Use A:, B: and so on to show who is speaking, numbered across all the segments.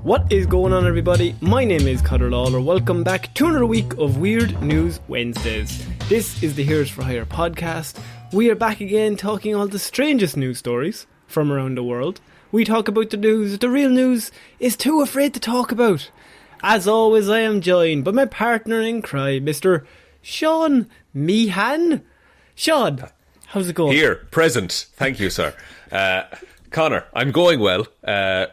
A: What is going on, everybody? My name is Ciara Lawler. Welcome back to another week of Weird News Wednesdays. This is the Heroes for Hire podcast. We are back again talking all the strangest news stories from around the world. We talk about the news that the real news is too afraid to talk about. As always, I am joined by my partner in crime, Mr. Shaun Meehan. Shaun, how's it going?
B: Here, present. Thank you, sir. Connor, I'm going well.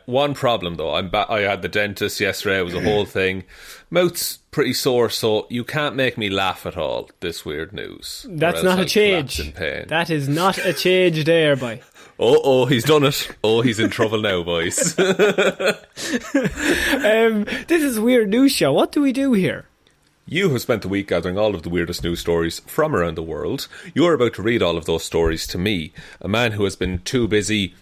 B: One problem, though. I had the dentist yesterday. It was a whole thing. Mouth's pretty sore, so you can't make me laugh at all, this weird news.
A: That's not a change.
B: In pain.
A: That is not a change there, boy.
B: Oh, he's done it. Oh, he's in trouble now, boys.
A: This is Weird News Show. What do we do here?
B: You have spent the week gathering all of the weirdest news stories from around the world. You're about to read all of those stories to me, a man who has been too busy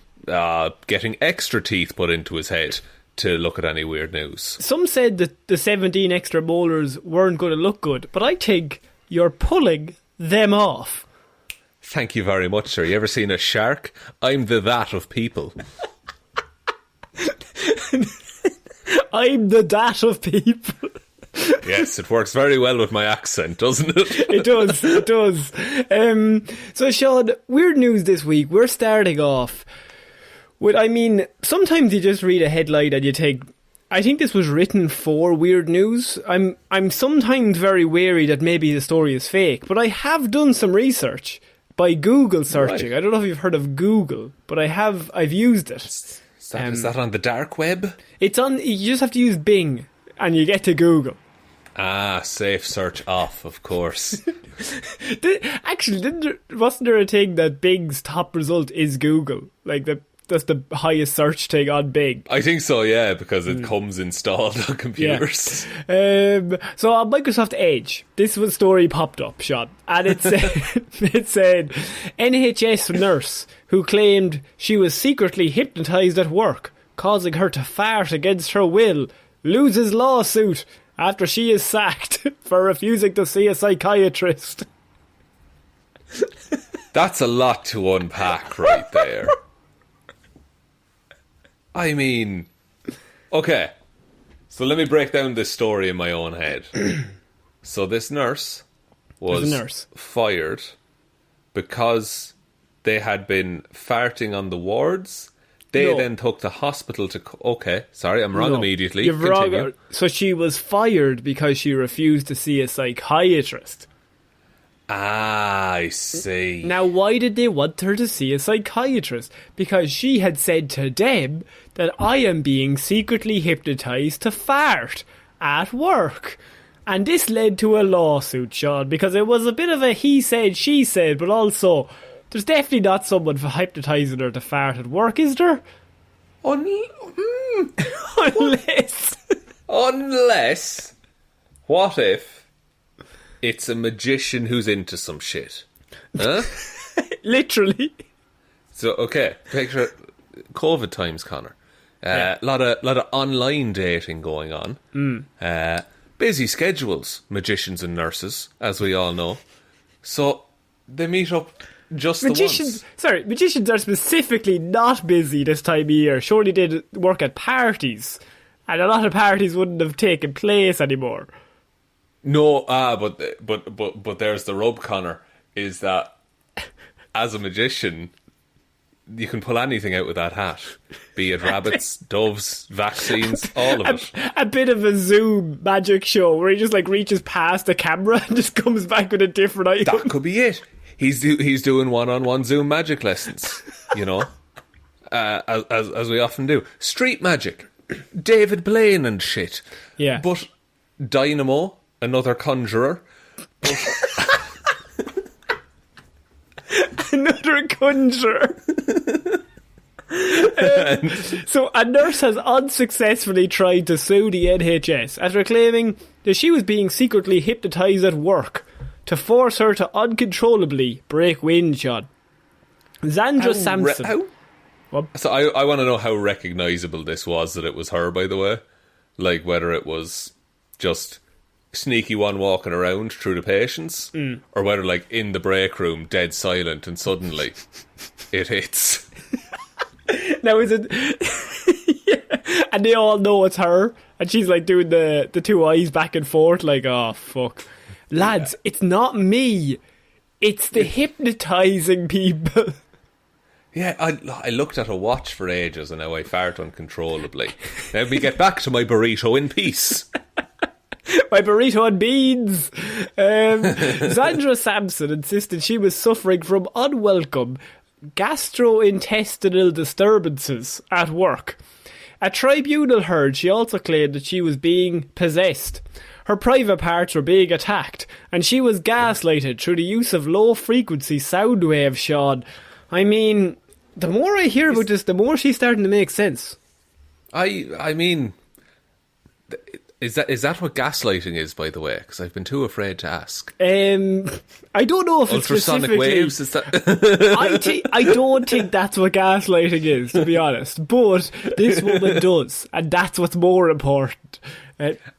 B: getting extra teeth put into his head to look at any weird news. Some
A: said that the 17 extra molars weren't going to look good, but I think you're pulling them off.
B: Thank you very much, sir. You ever seen a shark? I'm the that of people.
A: I'm the that of people.
B: Yes, it works very well with my accent, doesn't it?
A: It does. So, Shaun, weird news this week. We're starting off with, sometimes you just read a headline and you think, I think this was written for weird news. I'm sometimes very wary that maybe the story is fake, but I have done some research by Google searching. Right. I don't know if you've heard of Google, but I've used it.
B: Is that on the dark web?
A: It's on. You just have to use Bing, and you get to Google.
B: Ah, safe search off, of course.
A: Wasn't there a thing that Bing's top result is Google? Like that's the highest search thing on Bing.
B: I think so, yeah, because it comes installed on computers.
A: Yeah. So on Microsoft Edge, this story popped up, Shaun, and it said NHS nurse who claimed she was secretly hypnotised at work, causing her to fart against her will, loses lawsuit after she is sacked for refusing to see a psychiatrist.
B: That's a lot to unpack right there. Okay, so let me break down this story in my own head. So this nurse was fired because they had been farting on the wards. They then took the hospital to... Okay, sorry, I'm wrong immediately.
A: You're wrong. So she was fired because she refused to see a psychiatrist.
B: Ah, I see.
A: Now, why did they want her to see a psychiatrist? Because she had said to them that I am being secretly hypnotised to fart at work. And this led to a lawsuit, Shaun, because it was a bit of a he said, she said, but also... There's definitely not someone for hypnotising her to fart at work, is there?
B: Unless, what if it's a magician who's into some shit? Huh?
A: Literally.
B: So, okay, picture COVID times, Connor. Lot of online dating going on. Busy schedules, magicians and nurses, as we all know. So, they meet up... Magicians
A: are specifically not busy this time of year. Surely they'd work at parties, and a lot of parties wouldn't have taken place anymore.
B: No, but there's the rub, Connor, is that as a magician, you can pull anything out with that hat, be it rabbits, doves, vaccines, all of it.
A: A bit of a Zoom magic show where he just reaches past the camera and just comes back with a different item.
B: That could be it. He's doing one-on-one Zoom magic lessons, as we often do. Street magic, David Blaine and shit.
A: Yeah.
B: But Dynamo, another conjurer.
A: Another conjurer. So a nurse has unsuccessfully tried to sue the NHS after claiming that she was being secretly hypnotised at work to force her to uncontrollably break wind, Shaun. Zandra Sampson.
B: So I want to know how recognisable this was that it was her, by the way. Like, whether it was just sneaky one walking around through the patients, or whether, in the break room, dead silent, and suddenly it hits.
A: Now, is it... And they all know it's her. And she's like doing the two eyes back and forth like, oh, fuck. Lads, it's not me. It's the hypnotising people.
B: Yeah, I looked at a watch for ages and now I fart uncontrollably. Let me get back to my burrito in peace.
A: My burrito and beans. Sandra Sampson insisted she was suffering from unwelcome gastrointestinal disturbances at work. A tribunal heard she also claimed that she was being possessed. Her private parts were being attacked, and she was gaslighted through the use of low-frequency sound waves, Shaun. I mean, the more I hear about this, the more she's starting to make sense.
B: I mean, is that what gaslighting is, by the way? Because I've been too afraid to ask.
A: I don't know if
B: ultrasonic
A: it's
B: waves. Is that?
A: I don't think that's what gaslighting is, to be honest. But this woman does, and that's what's more important.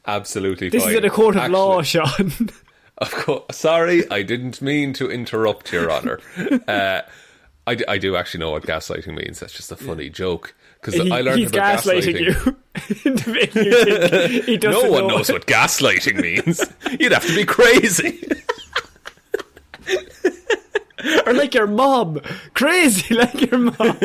B: Absolutely
A: this
B: fine.
A: Is in a court of law, Shaun.
B: Of course. Sorry, I didn't mean to interrupt, Your Honour. I do actually know what gaslighting means. That's just a funny joke. Because I learned about gaslighting.
A: You.
B: No one knows what gaslighting means. You'd have to be crazy.
A: Or like your mom. Crazy like your mom.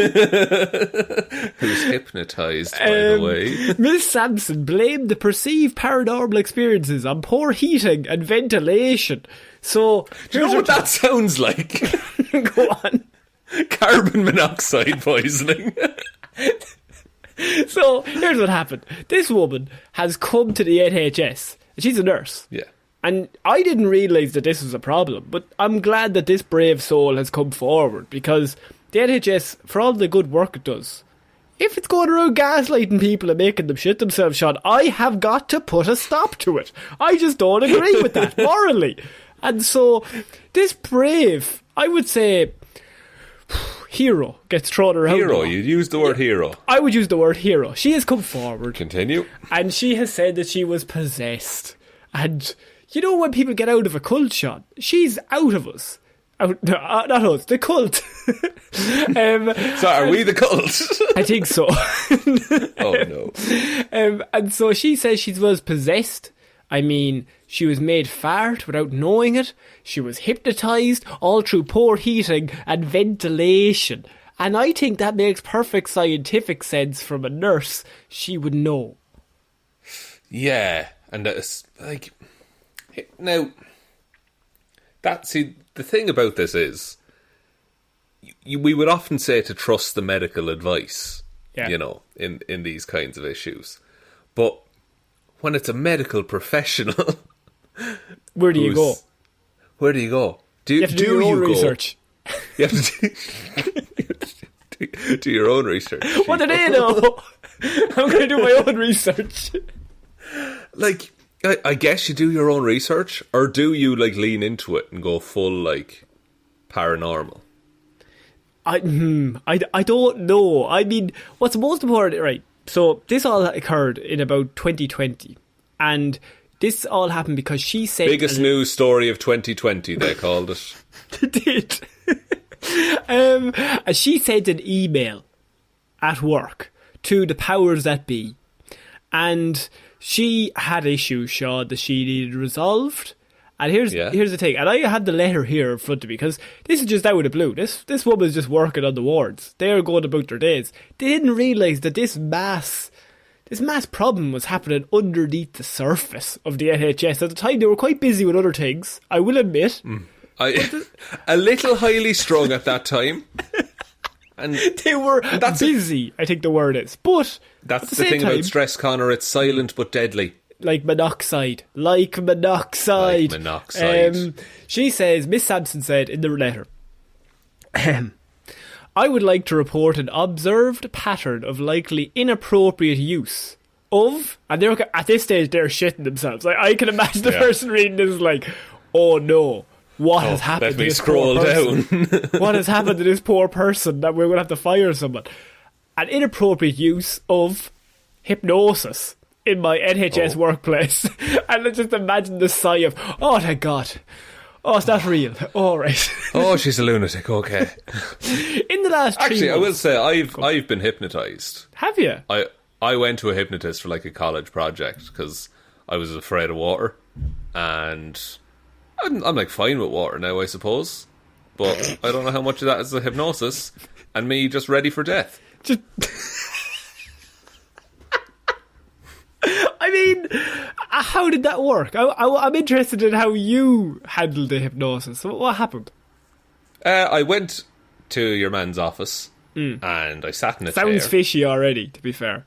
B: Who's hypnotised, by the way.
A: Miss Sampson blamed the perceived paranormal experiences on poor heating and ventilation. So,
B: do you know what that sounds like?
A: Go on.
B: Carbon monoxide poisoning.
A: So, here's what happened. This woman has come to the NHS. She's a nurse.
B: Yeah.
A: And I didn't realise that this was a problem, but I'm glad that this brave soul has come forward, because the NHS, for all the good work it does, if it's going around gaslighting people and making them shit themselves, Shaun, I have got to put a stop to it. I just don't agree with that, morally. And so, this brave, I would say, hero gets thrown around.
B: Hero, you'd use the word hero.
A: I would use the word hero. She has come forward.
B: Continue.
A: And she has said that she was possessed. And you know when people get out of a cult, Shaun? She's out of us. Not us, the cult.
B: So are we the cult?
A: I think so.
B: Oh no.
A: And so she says she was possessed. I mean, she was made fart without knowing it. She was hypnotised all through poor heating and ventilation. And I think that makes perfect scientific sense from a nurse. She would know.
B: Yeah, and it's like, now, the thing about this is, we would often say to trust the medical advice, you know, in these kinds of issues. But when it's a medical professional,
A: where do you go?
B: Where do you go?
A: You have to do your own research.
B: You have to do your own research.
A: What do they know? I'm going to do my own research.
B: Like, I guess you do your own research, or do you like lean into it and go full like paranormal?
A: I don't know. I mean, what's most important, right? So this all occurred in about 2020, and this all happened because she said
B: biggest news story of 2020. They called it.
A: They did. And she sent an email at work to the powers that be, and she had issues, Shaun, that she needed resolved. And here's the thing, and I had the letter here in front of me, because this is just out of the blue. This woman's just working on the wards. They're going about their days. They didn't realise that this mass problem was happening underneath the surface of the NHS. At the time, they were quite busy with other things, I will admit.
B: A little highly strung at that time. And
A: they were busy, I think the word is. But
B: that's the thing about stress, Connor. It's silent but deadly.
A: Like monoxide. She says, Miss Sampson said in the letter, I would like to report an observed pattern of likely inappropriate use of, and at this stage they're shitting themselves. Like, I can imagine the person reading this like, oh no, what has happened to this poor person? What has happened to this poor person that we're going to have to fire someone? An inappropriate use of hypnosis in my NHS workplace. And I just imagine the sigh of, oh thank God. Oh, it's not real. All right.
B: Oh, she's a lunatic. Okay.
A: In the last 3 months,
B: I will say I've been hypnotised.
A: Have you?
B: I went to a hypnotist for like a college project because I was afraid of water, and I'm like fine with water now, I suppose, but I don't know how much of that is the hypnosis and me just ready for death.
A: Just I mean, how did that work? I'm interested in how you handled the hypnosis. What happened?
B: I went to your man's office and I sat in a chair.
A: Sounds fishy already, to be fair.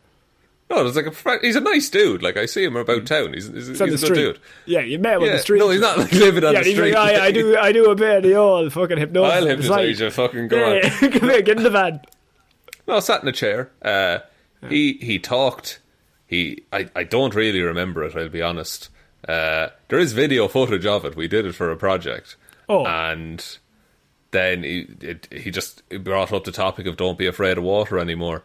B: No, there's like he's a nice dude. Like, I see him about town. He's a good dude.
A: Yeah, you met him on the street.
B: No, he's not like living on the street.
A: Like, I do a bit of the old fucking hypnosis.
B: I'll hypnotise you. Fucking go on.
A: Come here, get in the van.
B: No, I sat in a chair. He talked. I don't really remember it, I'll be honest. There is video footage of it. We did it for a project.
A: Oh.
B: And then he just brought up the topic of don't be afraid of water anymore.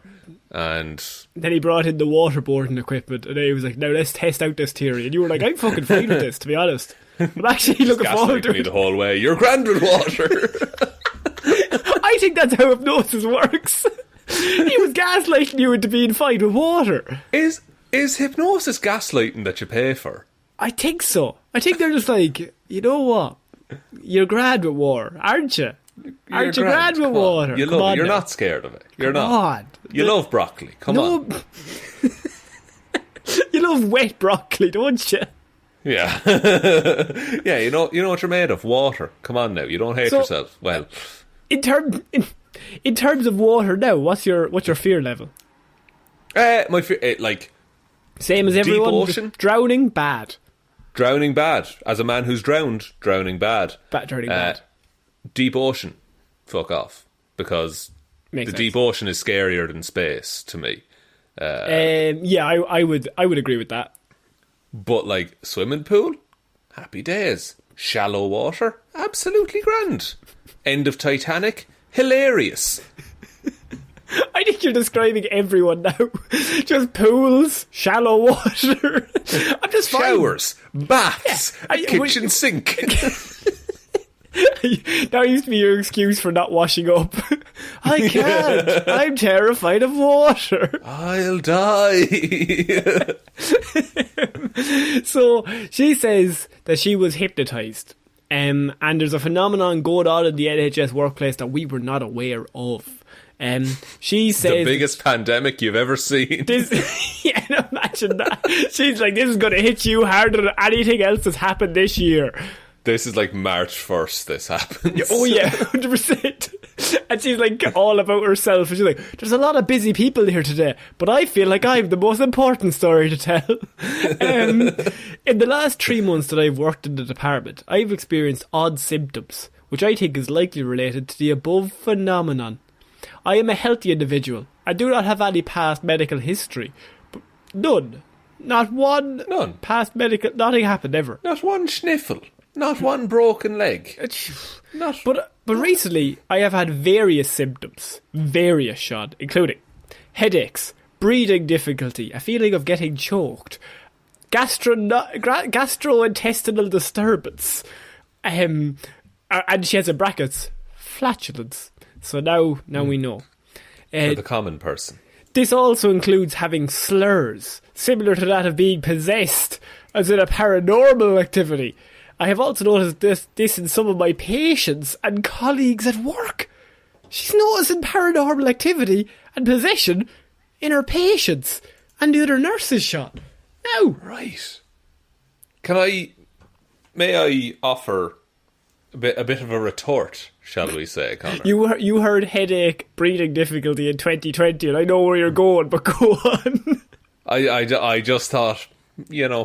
B: And
A: then he brought in the waterboarding equipment, and then he was like, now let's test out this theory. And you were like, I'm fucking fine with this, to be honest. I'm actually looking forward to it.
B: Me the whole way. You're grand with water.
A: I think that's how hypnosis works. He was gaslighting you into being fine with water.
B: Is hypnosis gaslighting that you pay for?
A: I think so. I think they're just like, you know what? You're grand with water, aren't you? Aren't you grand with water?
B: You're not scared of it. You're not. You love broccoli. Come on.
A: You love wet broccoli, don't you?
B: Yeah. Yeah, you know what you're made of? Water. Come on now. You don't hate yourself. Well,
A: in terms of water now, what's your fear level?
B: My fear, like,
A: same as everyone.
B: Deep ocean.
A: Drowning, bad.
B: Drowning, bad. As a man who's drowned, drowning, bad.
A: Drowning, bad.
B: Deep ocean, fuck off. Because
A: Makes sense.
B: Deep ocean is scarier than space to me.
A: Yeah, I would agree with that.
B: But like swimming pool, happy days. Shallow water, absolutely grand. End of Titanic, hilarious.
A: I think you're describing everyone now. Just pools, shallow water. I'm just fine.
B: Showers, baths, a kitchen sink.
A: That used to be your excuse for not washing up. I can't. I'm terrified of water.
B: I'll die.
A: So she says that she was hypnotised. And there's a phenomenon going on in the NHS workplace that we were not aware of. She says
B: the biggest pandemic you've ever seen.
A: Yeah, imagine that. She's like, this is going to hit you harder than anything else that's happened this year.
B: This is like March 1st this happens.
A: Oh yeah, 100%. And she's like all about herself. And she's like, there's a lot of busy people here today, but I feel like I have the most important story to tell. In the last 3 months that I've worked in the department, I've experienced odd symptoms, which I think is likely related to the above phenomenon. I am a healthy individual. I do not have any past medical history. None. Not one.
B: None.
A: Past medical. Nothing happened ever.
B: Not one sniffle. Not one broken leg.
A: But recently, I have had various symptoms. Various, Shaun, including headaches, breathing difficulty, a feeling of getting choked, gastrointestinal disturbance, and she has in brackets, flatulence. So now we know.
B: For the common person.
A: This also includes having slurs, similar to that of being possessed, as in a paranormal activity. I have also noticed this in some of my patients and colleagues at work. She's noticing paranormal activity and possession in her patients and the other nurses, Shaun. Now.
B: Right. May I offer a bit of a retort, shall we say, Connor?
A: You heard headache, breathing difficulty in 2020, and I know where you're going, but go on.
B: I just thought,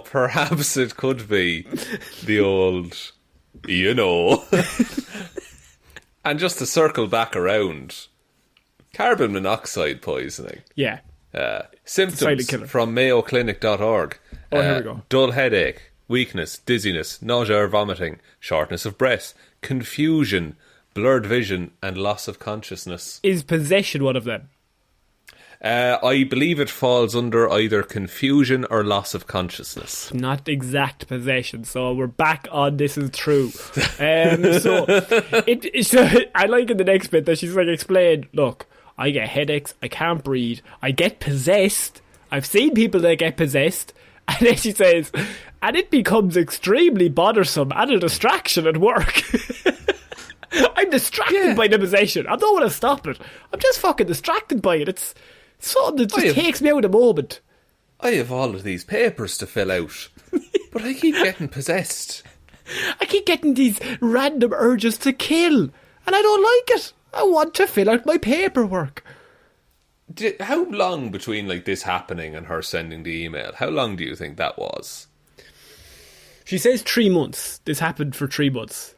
B: perhaps it could be the old, And just to circle back around, carbon monoxide poisoning.
A: Yeah.
B: Symptoms from mayoclinic.org.
A: Oh, here we go.
B: Dull headache, weakness, dizziness, nausea or vomiting, shortness of breath, confusion, blurred vision, and loss of consciousness.
A: Is possession one of them?
B: I believe it falls under either confusion or loss of consciousness.
A: Not exact possession, so we're back on this is true. So I like in the next bit that she's like explained, look, I get headaches, I can't breathe, I get possessed, I've seen people that get possessed. And then she says, and it becomes extremely bothersome and a distraction at work. I'm distracted by the possession. I don't want to stop it. I'm just fucking distracted by it. It's something that just takes me out of the moment.
B: I have all of these papers to fill out, but I keep getting possessed.
A: I keep getting these random urges to kill, and I don't like it. I want to fill out my paperwork.
B: How long between like this happening and her sending the email? How long do you think that was?
A: She says 3 months. This happened for 3 months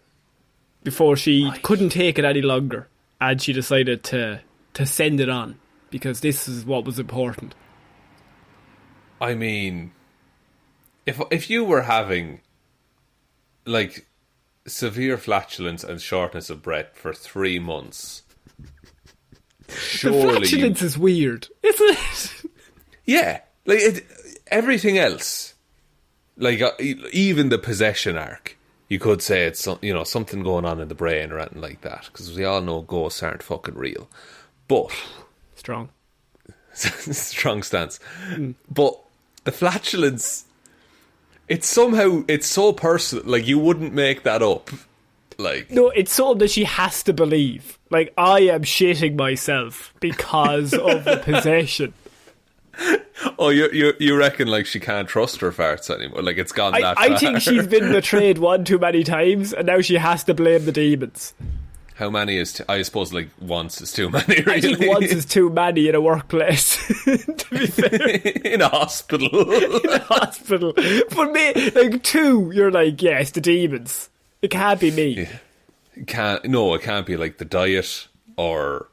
A: before she couldn't take it any longer, and she decided to send it on because this is what was important.
B: I mean, if you were having like severe flatulence and shortness of breath for 3 months, surely
A: the flatulence is weird, isn't it?
B: Yeah, like everything else, like even the possession arc, you could say it's something going on in the brain or anything like that, because we all know ghosts aren't fucking real. But
A: strong
B: stance. But the flatulence, it's so personal. Like, you wouldn't make that up. Like,
A: no, it's something that she has to believe. Like, I am shitting myself because of the possession.
B: Oh, you reckon like she can't trust her farts anymore? Like, it's gone that far.
A: I think she's been betrayed one too many times, and now she has to blame the demons.
B: How many is... I suppose, like, once is too many, really.
A: I think once is too many in a workplace, to be fair.
B: In a hospital.
A: In a hospital. For me, like, 2, you're like, yeah, it's the demons. It can't be me.
B: It can't be, like, the diet or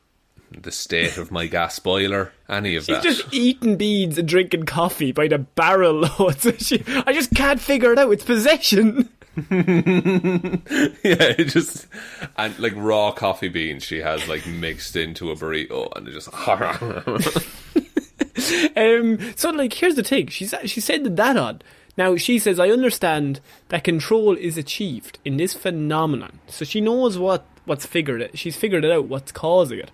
B: the state of my gas boiler, any of that.
A: She's just eating beans and drinking coffee by the barrel loads. I just can't figure it out. It's possession.
B: Yeah, and like raw coffee beans she has like mixed into a burrito, and it just
A: so like, here's the thing, she's sending that on. Now she says, I understand that control is achieved in this phenomenon, so she knows she's figured it out, what's causing it.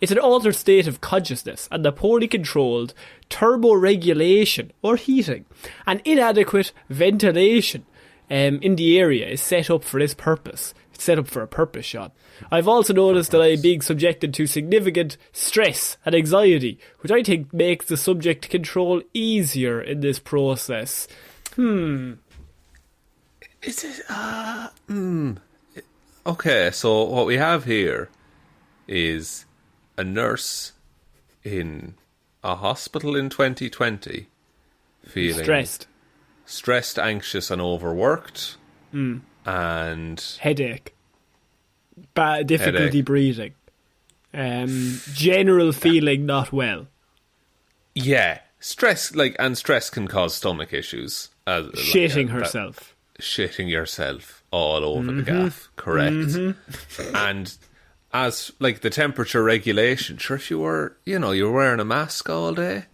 A: It's an altered state of consciousness and the poorly controlled thermoregulation or heating and inadequate ventilation in the area is set up for this purpose. It's set up for a purpose, Shaun. I've also noticed that I'm being subjected to significant stress and anxiety, which I think makes the subject control easier in this process.
B: Is it? Okay, so what we have here is a nurse in a hospital in 2020 feeling stressed, anxious and overworked, and
A: headache, difficulty breathing, general feeling not well.
B: Yeah, stress can cause stomach issues.
A: Shitting herself.
B: Shitting yourself all over the gaff, correct. And as like the temperature regulation, sure, if you were, you're wearing a mask all day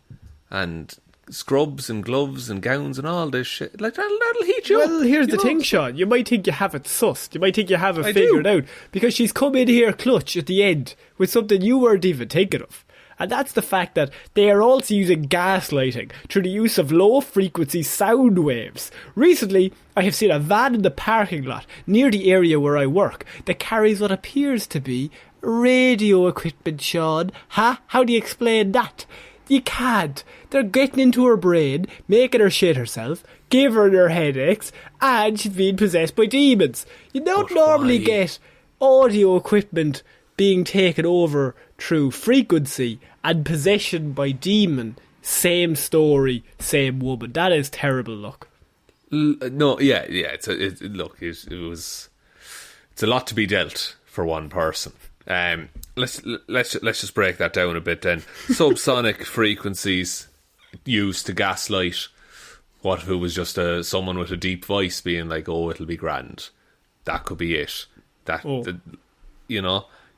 B: and scrubs and gloves and gowns and all this shit, like that'll heat you up.
A: Well, here's the thing, Shaun. You might think you have it sussed. You might think you have it figured out, because she's come in here clutch at the end with something you weren't even thinking of. And that's the fact that they are also using gaslighting through the use of low-frequency sound waves. Recently, I have seen a van in the parking lot near the area where I work that carries what appears to be radio equipment, Shaun. How do you explain that? You can't. They're getting into her brain, making her shit herself, giving her headaches, and she's being possessed by demons. You don't normally get audio equipment being taken over through frequency and possession by demon. Same story, same woman. That is terrible luck.
B: No, yeah. It's a lot to be dealt for one person. Let's just break that down a bit then. Subsonic frequencies used to gaslight. What if it was just someone with a deep voice being like, "Oh, it'll be grand." That could be it.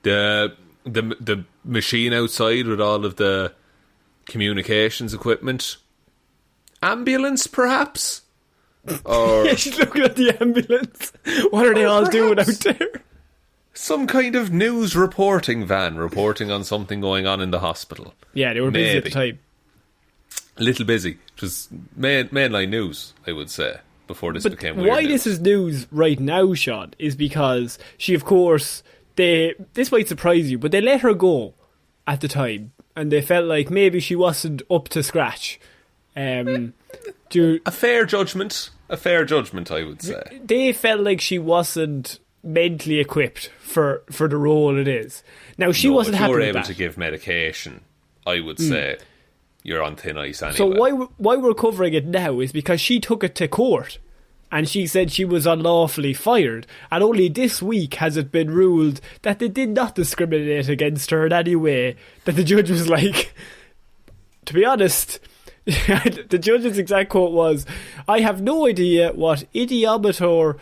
B: The machine outside with all of the communications equipment. Ambulance, perhaps? Or
A: yeah, she's looking at the ambulance. What are they all doing out there?
B: Some kind of news reporting van reporting on something going on in the hospital.
A: Yeah, they were busy at the time.
B: A little busy. It was mainline news, I would say, before this became weird
A: why
B: news.
A: this is news right now, Shaun, is because she, of course, this might surprise you, but they let her go at the time, and they felt like maybe she wasn't up to scratch. A
B: fair judgment, I would say.
A: They felt like she wasn't mentally equipped for the role it is. Now, she wasn't happy with that.
B: If you were able to give medication, I would say you're on thin ice anyway.
A: So why we're covering it now is because she took it to court, and she said she was unlawfully fired, and only this week has it been ruled that they did not discriminate against her in any way, that the judge was like, to be honest, the judge's exact quote was, "I have no idea what idiomotor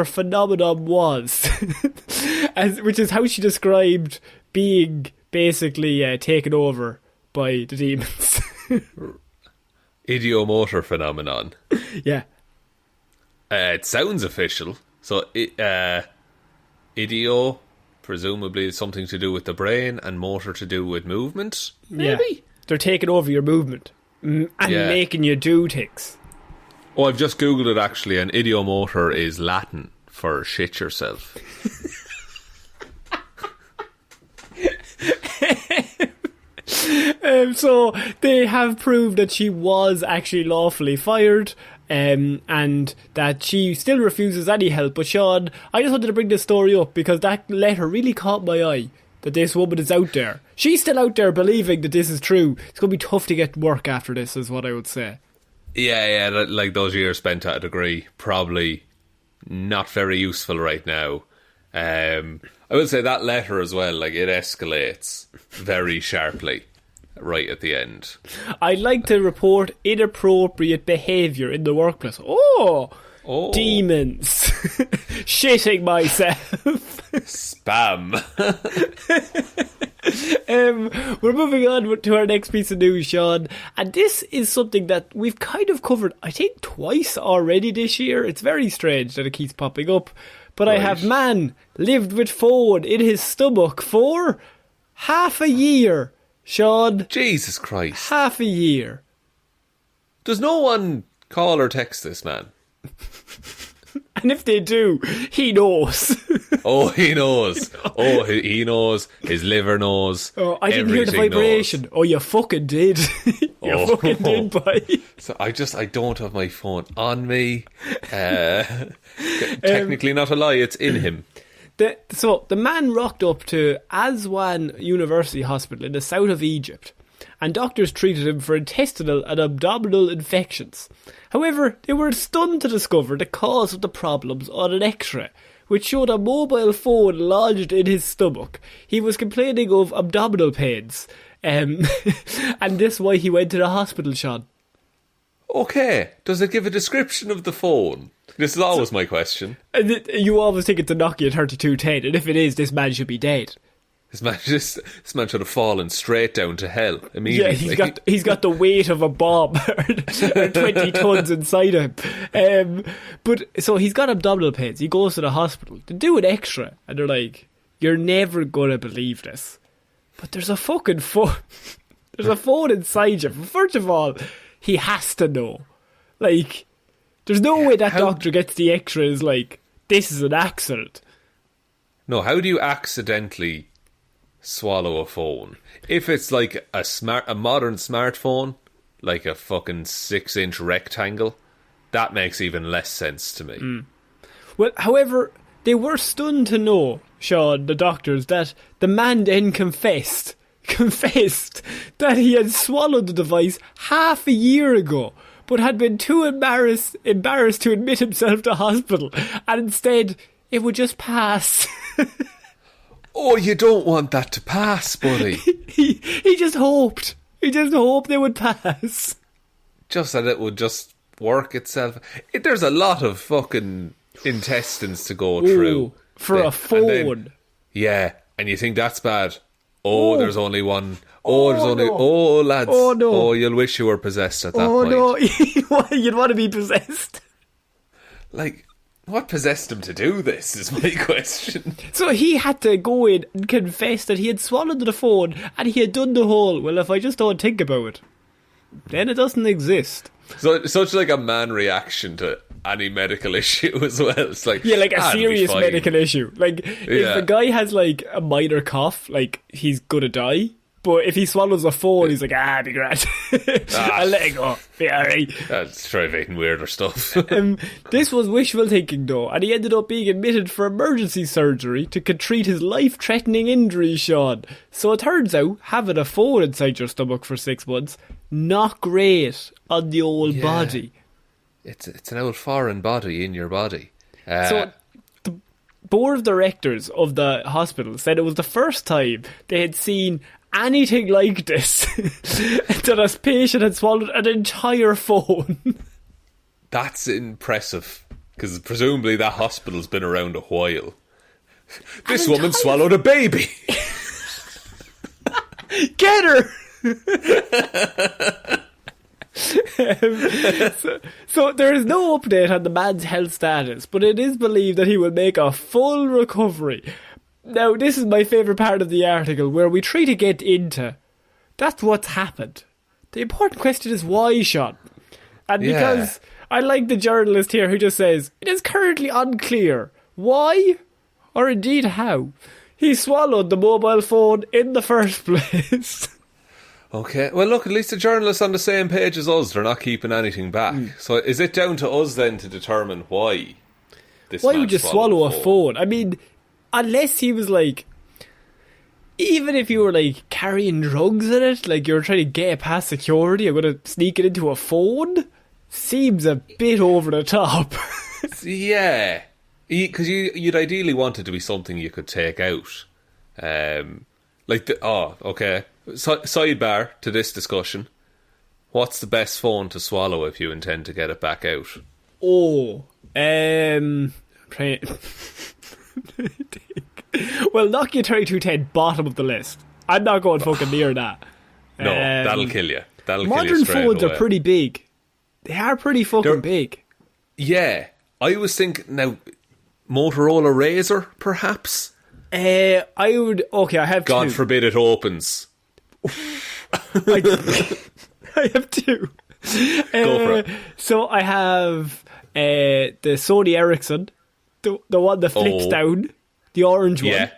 A: phenomenon was," which is how she described being basically taken over by the demons.
B: Idiomotor phenomenon.
A: Yeah.
B: It sounds official. So, idio, presumably something to do with the brain, and motor to do with movement, maybe?
A: Yeah. They're taking over your movement and making you do things.
B: Oh, I've just Googled it actually, and idiomotor is Latin for shit yourself.
A: So they have proved that she was actually lawfully fired, and that she still refuses any help. But Shaun, I just wanted to bring this story up because that letter really caught my eye, that this woman is out there. She's still out there believing that this is true. It's going to be tough to get work after this, is what I would say.
B: Yeah, like those years spent at a degree, probably not very useful right now. I would say that letter as well, like, it escalates very sharply right at the end.
A: I'd like to report inappropriate behaviour in the workplace. Oh. Demons. Shitting myself.
B: Spam.
A: We're moving on to our next piece of news, Shaun, and this is something that we've kind of covered, I think, twice already this year. It's very strange that it keeps popping up, but right. I have man lived with phone in his stomach for half a year, Shaun.
B: Jesus Christ.
A: Half a year.
B: Does no one call or text this man?
A: And if they do, he knows.
B: Oh, he knows. Oh, he knows. His liver knows.
A: Oh, I didn't hear the vibration. Knows. Oh, you fucking did. Fucking did, boy.
B: So I don't have my phone on me. Technically not a lie, it's in him.
A: So the man rocked up to Aswan University Hospital in the south of Egypt, and doctors treated him for intestinal and abdominal infections. However, they were stunned to discover the cause of the problems on an X-ray, which showed a mobile phone lodged in his stomach. He was complaining of abdominal pains, and this is why he went to the hospital, Shaun.
B: Okay, does it give a description of the phone? This is always my question.
A: You always think it's a Nokia 3210, and if it is, this man should be dead.
B: This man should have fallen straight down to hell immediately.
A: Yeah, he's got the weight of a bomb, or 20 tons inside him. But so he's got abdominal pains. He goes to the hospital. They do an X-ray, and they're like, "You're never gonna believe this, but there's a fucking phone. There's a phone inside you." First of all, he has to know. Like, there's no way that doctor gets the X-ray and is like, "This is an accident."
B: No, how do you accidentally swallow a phone? If it's like a modern smartphone, like a fucking 6-inch rectangle, that makes even less sense to me.
A: Well, however, they were stunned to know, Shaun, the doctors, that the man then confessed that he had swallowed the device half a year ago, but had been too embarrassed to admit himself to hospital, and instead it would just pass.
B: Oh, you don't want that to pass, buddy.
A: He just hoped. He just hoped they would pass.
B: Just that it would just work itself. There's a lot of fucking intestines to go through.
A: For a phone.
B: And you think that's bad. Oh, there's only one. Oh, lads.
A: Oh, no.
B: Oh, you'll wish you were possessed at that point.
A: Oh, no. You'd want to be possessed.
B: Like, What possessed him to do this is my question.
A: So he had to go in and confess that he had swallowed the phone and he had done the whole, well, if I just don't think about it, then it doesn't exist.
B: So such like a man reaction to any medical issue as well. It's like,
A: yeah, like a serious medical issue. Like if a guy has like a minor cough, like he's gonna die. But if he swallows a phone, he's like, be grand. I'll let it go. Be alright.
B: Let's try eating weirder stuff.
A: This was wishful thinking though, and he ended up being admitted for emergency surgery to treat his life-threatening injuries, Shaun. So it turns out, having a phone inside your stomach for 6 months, not great on the old body.
B: It's an old foreign body in your body.
A: So the board of directors of the hospital said it was the first time they had seen anything like this, that a patient had swallowed an entire phone.
B: That's impressive, because presumably that hospital's been around a while. This woman swallowed a baby.
A: Get her! So there is no update on the man's health status, but it is believed that he will make a full recovery. Now, this is my favourite part of the article, where we try to get into that's what's happened. The important question is why, Shaun? And because I like the journalist here who just says, it is currently unclear why, or indeed how, he swallowed the mobile phone in the first place.
B: Okay, well look, at least the journalists on the same page as us, they're not keeping anything back. So is it down to us then to determine why this
A: why
B: man
A: would you swallow a phone? I mean, unless he was like, even if you were like carrying drugs in it, like you're trying to get it past security, I'm going to sneak it into a phone, seems a bit over the top.
B: Yeah, because you'd ideally want it to be something you could take out. Okay. Sidebar to this discussion. What's the best phone to swallow if you intend to get it back out?
A: Well, Nokia 3210, bottom of the list. I'm not going fucking near that.
B: No, that'll kill you.
A: Modern phones are pretty big. They are pretty fucking big.
B: Yeah. I was thinking, now, Motorola Razr, perhaps?
A: I have
B: God
A: two.
B: forbid it opens.
A: I have two.
B: Go for it.
A: So I have the Sony Ericsson, the one that flicks down, the orange one.
B: Yeah,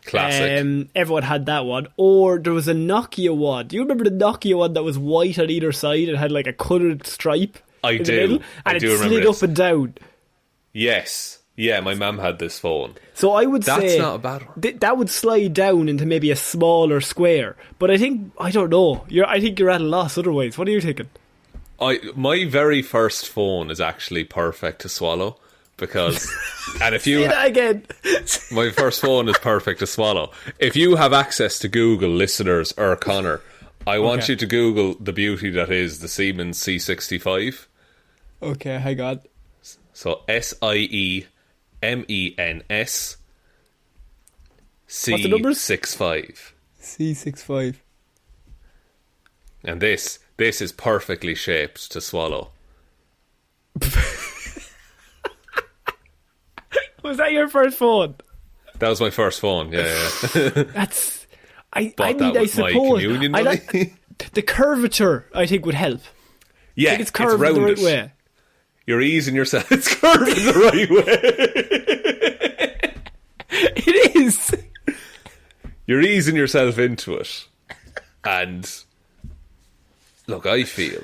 B: classic.
A: Everyone had that one. Or there was a Nokia one. Do you remember the Nokia one that was white on either side and had like a coloured stripe?
B: I do.
A: And it slid up and down.
B: Yes. Yeah, my mum had this phone.
A: So I would say
B: that's not a bad one.
A: That would slide down into maybe a smaller square. But I don't know. I think you're at a loss otherwise. What are you thinking?
B: My very first phone is actually perfect to swallow because, and if you
A: say that again,
B: my first phone is perfect to swallow. If you have access to Google, listeners or Connor, I want you to Google the beauty that is the Siemens C65.
A: Okay, hang on.
B: So SIEMENS C65.
A: C65.
B: And this is perfectly shaped to swallow.
A: Was that your first phone?
B: That was my first phone, yeah.
A: That's... I
B: suppose my communion money.
A: The curvature, I think, would help.
B: Yeah,
A: I think it's curved in the right way.
B: You're easing yourself. It's curved in the right way.
A: It is.
B: You're easing yourself into it. And look, I feel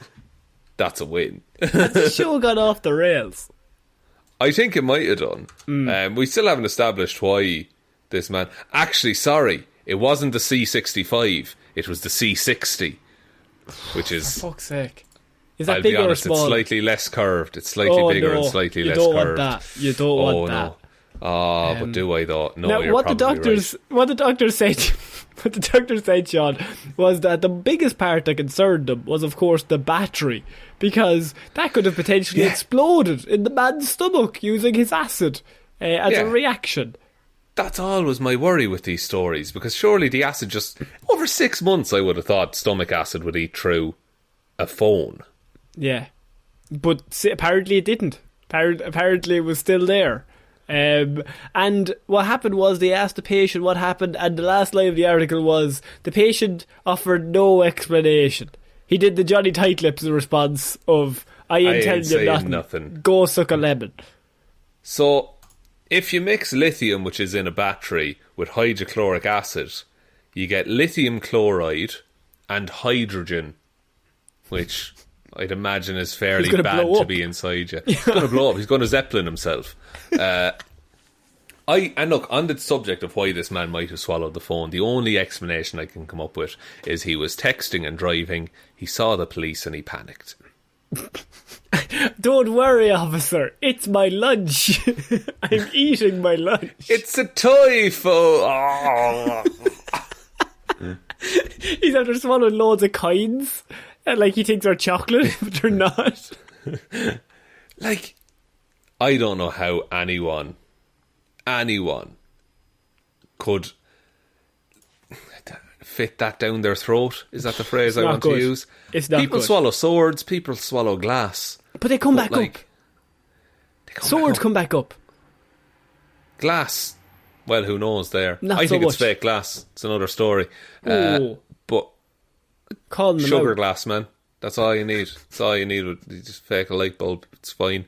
B: that's a win.
A: Has the show got off the rails?
B: I think it might have done. We still haven't established why this man... Actually, sorry, it wasn't the C65. It was the C60, which is...
A: For fuck's sake. Is that
B: I'll
A: bigger
B: be honest,
A: or smaller?
B: it's slightly less curved. It's slightly bigger and slightly less curved.
A: You don't want that. You don't want that.
B: No. Oh, but do I though? No,
A: now,
B: you're
A: what
B: probably
A: right.
B: What
A: the doctor said, Shaun, was that the biggest part that concerned them was, of course, the battery, because that could have potentially exploded in the man's stomach using his acid as a reaction.
B: That's always my worry with these stories, because surely the acid just... Over 6 months, I would have thought stomach acid would eat through a phone.
A: Yeah. But apparently it didn't. Apparently it was still there. And what happened was they asked the patient what happened, and the last line of the article was the patient offered no explanation. He did the Johnny Tight-Lips response of, I ain't telling you nothing. Go suck a lemon.
B: So, if you mix lithium, which is in a battery, with hydrochloric acid, you get lithium chloride and hydrogen, which I'd imagine is fairly bad to be inside you. He's going to blow up. He's going to Zeppelin himself. And look, on the subject of why this man might have swallowed the phone, the only explanation I can come up with is he was texting and driving, he saw the police and he panicked.
A: Don't worry, officer, it's my lunch. I'm eating my lunch.
B: It's a toy phone.
A: He's after swallowing loads of coins, and like he thinks they're chocolate, but they're not.
B: Like, I don't know how anyone could fit that down their throat. Is that the phrase I want to use?
A: It's not
B: people
A: good.
B: Swallow swords, people swallow glass.
A: But they come back up. Swords come back up.
B: Glass, well, who knows there?
A: Not
B: I think
A: so
B: it's
A: much.
B: fake glass. It's another story.
A: Oh.
B: But
A: Calling them
B: sugar
A: out.
B: glass, man. That's all you need. That's all you need. You just fake a light bulb. It's fine.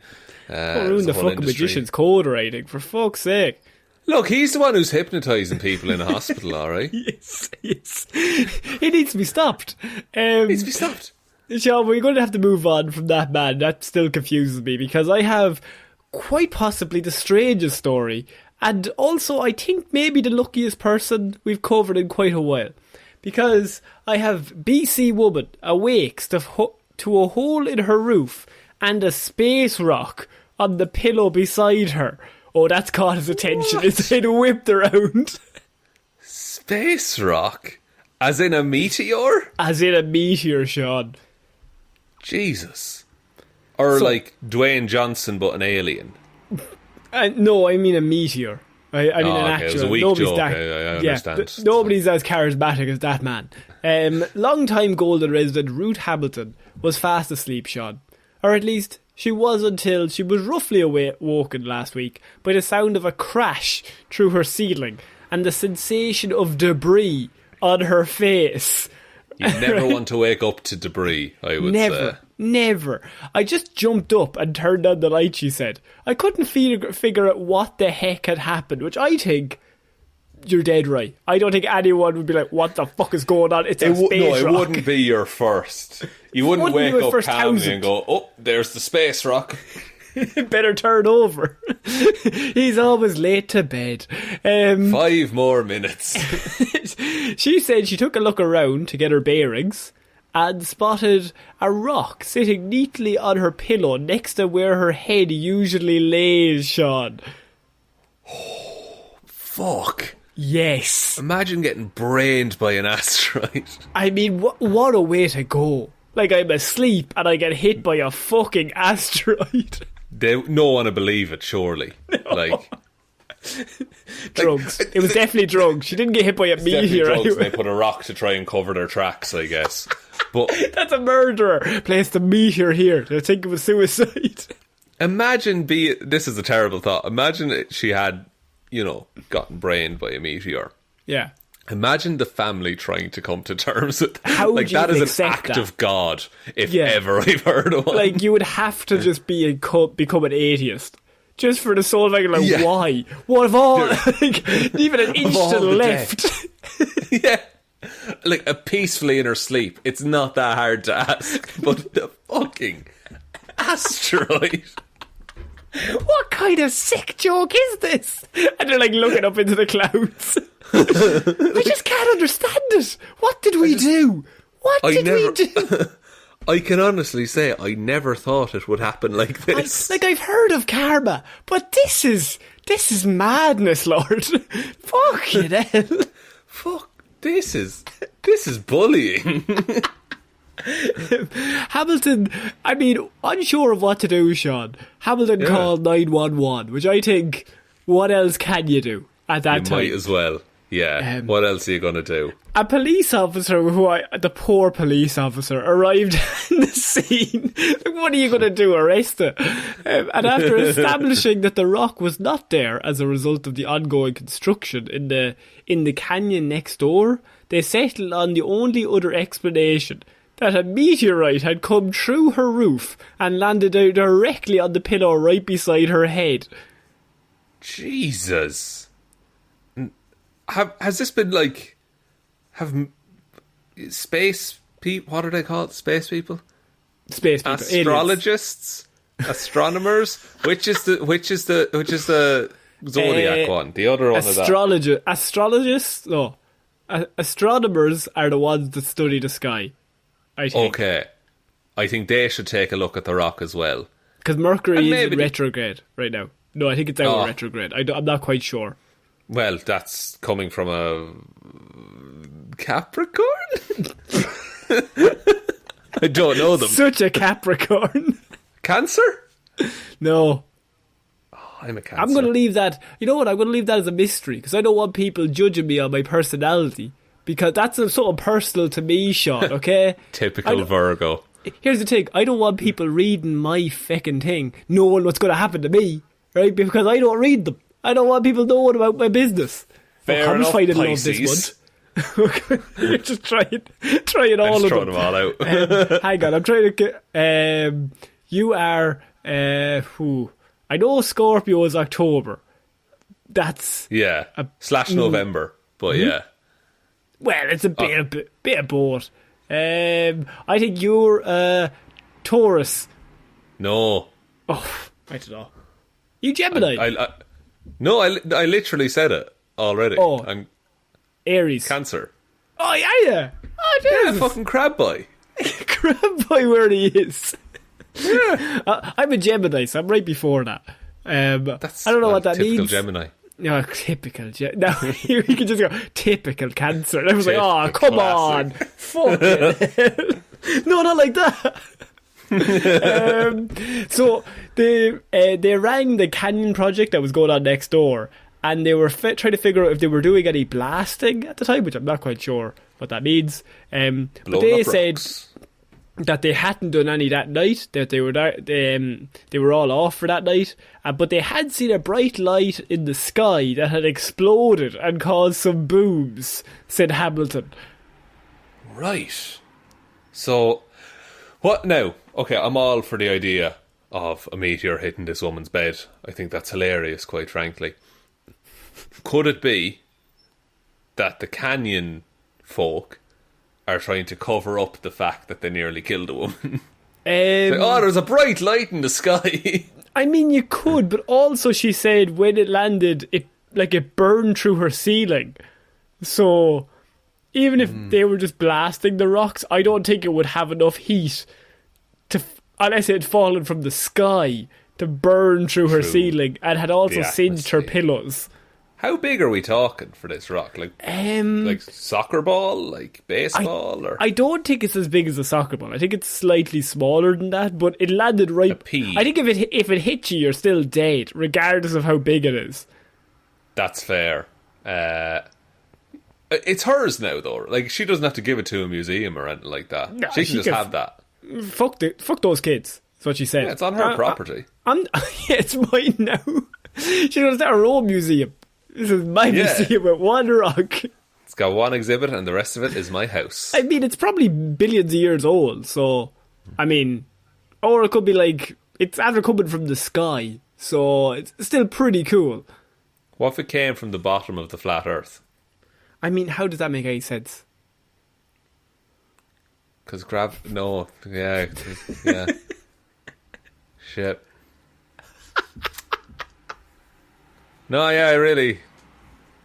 A: Don't ruin the fucking magician's code writing, for fuck's sake.
B: Look, he's the one who's hypnotising people in a hospital, alright?
A: Yes. He needs to be stopped.
B: Needs to be stopped.
A: Shaun, we're going to have to move on from that man. That still confuses me, because I have quite possibly the strangest story, and also I think maybe the luckiest person we've covered in quite a while. Because I have BC woman awakes to a hole in her roof and a space rock on the pillow beside her. Oh, that's caught his attention.
B: What?
A: It's been whipped around.
B: Space rock? As in a meteor?
A: As in a meteor, Shaun.
B: Jesus. Or like Dwayne Johnson but an alien.
A: No, I mean a meteor. I mean an actual.
B: It was a weak joke. I understand.
A: Nobody's as charismatic as that man. Long-time Golden resident Ruth Hamilton was fast asleep, Shaun. Or at least she was until she was roughly woken last week by the sound of a crash through her ceiling and the sensation of debris on her face.
B: You never want to wake up to debris, I would say.
A: Never. I just jumped up and turned on the light, she said. I couldn't figure out what the heck had happened, which I think you're dead right. I don't think anyone would be like, what the fuck is going on? It's a space rock.
B: It wouldn't be your first. You wouldn't wake up calmly and go, oh, there's the space rock.
A: Better turn over. He's always late to bed.
B: 5 more minutes.
A: She said she took a look around to get her bearings and spotted a rock sitting neatly on her pillow next to where her head usually lays, Shaun.
B: Oh, fuck.
A: Yes.
B: Imagine getting brained by an asteroid.
A: I mean, what a way to go. Like, I'm asleep and I get hit by a fucking asteroid.
B: No one would believe it, surely. No.
A: Drugs. It was definitely drugs. She didn't get hit by a meteor.
B: Anyway. They put a rock to try and cover their tracks, I guess. But
A: that's a murderer. Placed a meteor here. They think it was suicide.
B: Imagine this is a terrible thought. Imagine she had, gotten brained by a meteor.
A: Yeah.
B: Imagine the family trying to come to terms with that.
A: How would you
B: that is an act
A: that?
B: of God, if ever I've heard of one.
A: Like, you would have to just become an atheist. Just for the soul of why? What of all? Even an inch to the left.
B: Yeah. Like, peacefully in her sleep. It's not that hard to ask. But the fucking asteroid.
A: What kind of sick joke is this? And they're looking up into the clouds. I just can't understand it. What did we do? We do?
B: I can honestly say I never thought it would happen like this.
A: I've heard of karma, but this is madness, Lord. Fuck you then.
B: Fuck, this is bullying.
A: Hamilton, unsure of what to do, Shaun. Hamilton called 911, which I think, what else can you do at that time?
B: You might as well. Yeah. What else are you going to do?
A: A police officer, the poor police officer, arrived in the scene. What are you going to do? Arrest it? And after establishing that the rock was not there as a result of the ongoing construction in the canyon next door, they settled on the only other explanation: that a meteorite had come through her roof and landed directly on the pillow right beside her head.
B: Jesus. Has this been like... Have space people... What are they called? Space people?
A: Space people.
B: Astrologists? Astronomers? Which is the zodiac one? The other one of that?
A: Astrologists? No. Astronomers are the ones that study the sky, I think.
B: Okay. I think they should take a look at the rock as well.
A: Because Mercury is in retrograde right now. No, I think it's out of retrograde. I'm not quite sure.
B: Well, that's coming from a Capricorn? I don't know them.
A: Such a Capricorn.
B: Cancer?
A: No.
B: Oh, I'm a Cancer.
A: I'm going to leave that... You know what? I'm going to leave that as a mystery, because I don't want people judging me on my personality, because that's something personal to me, Shaun, okay?
B: Typical Virgo.
A: Here's the thing. I don't want people reading my feckin' thing, knowing what's going to happen to me, right? Because I don't read them. I don't want people knowing about my business.
B: Fair enough,
A: Pisces. Love this one. You're just trying all of them.
B: Throwing them all out.
A: Hang on, I'm trying to get... you are... who? I know Scorpio is October. That's...
B: Yeah. / November. But yeah.
A: Well, it's a bit of both. I think you're Taurus.
B: No.
A: Oh, I don't know. You Gemini.
B: No, I literally said it already.
A: Oh,
B: I'm
A: Aries.
B: Cancer.
A: Oh, yeah. Oh,
B: yeah, fucking crab boy.
A: Crab boy where he is. Yeah. I'm a Gemini, so I'm right before that. I don't know what that means.
B: Typical Gemini.
A: No, typical Gemini. No, we can just go, typical Cancer. And I was like, oh, come on. Fuck it. No, not like that. So they rang the canyon project that was going on next door, and they were trying to figure out if they were doing any blasting at the time, which I'm not quite sure what that means. But they said that they hadn't done any that night, that they were all off for that night, but they had seen a bright light in the sky that had exploded and caused some booms, said Hamilton.
B: Right. So, what now? Okay, I'm all for the idea of a meteor hitting this woman's bed. I think that's hilarious, quite frankly. Could it be that the canyon folk are trying to cover up the fact that they nearly killed a woman? There's a bright light in the sky.
A: I mean, you could, but also she said when it landed, it burned through her ceiling. So even if they were just blasting the rocks, I don't think it would have enough heat unless it had fallen from the sky, to burn through her ceiling, and had also singed her pillows.
B: How big are we talking for this rock? Like soccer ball, like baseball, or?
A: I don't think it's as big as a soccer ball. I think it's slightly smaller than that, but it landed right.
B: A pea.
A: I think if it hits you, you're still dead, regardless of how big it is.
B: That's fair. It's hers now, though. Like, she doesn't have to give it to a museum or anything like that. No, she can just have that.
A: Fuck those kids. That's what she said.
B: Yeah, it's on her property.
A: It's mine now. She doesn't have her own museum. This is my museum at one rock.
B: It's got one exhibit and the rest of it is my house.
A: I mean, it's probably billions of years old, so... I mean... Or it could be like... It's after coming from the sky, so it's still pretty cool.
B: What if it came from the bottom of the flat earth?
A: I mean, how does that make any sense?
B: Because no. Yeah. Shit. No, yeah,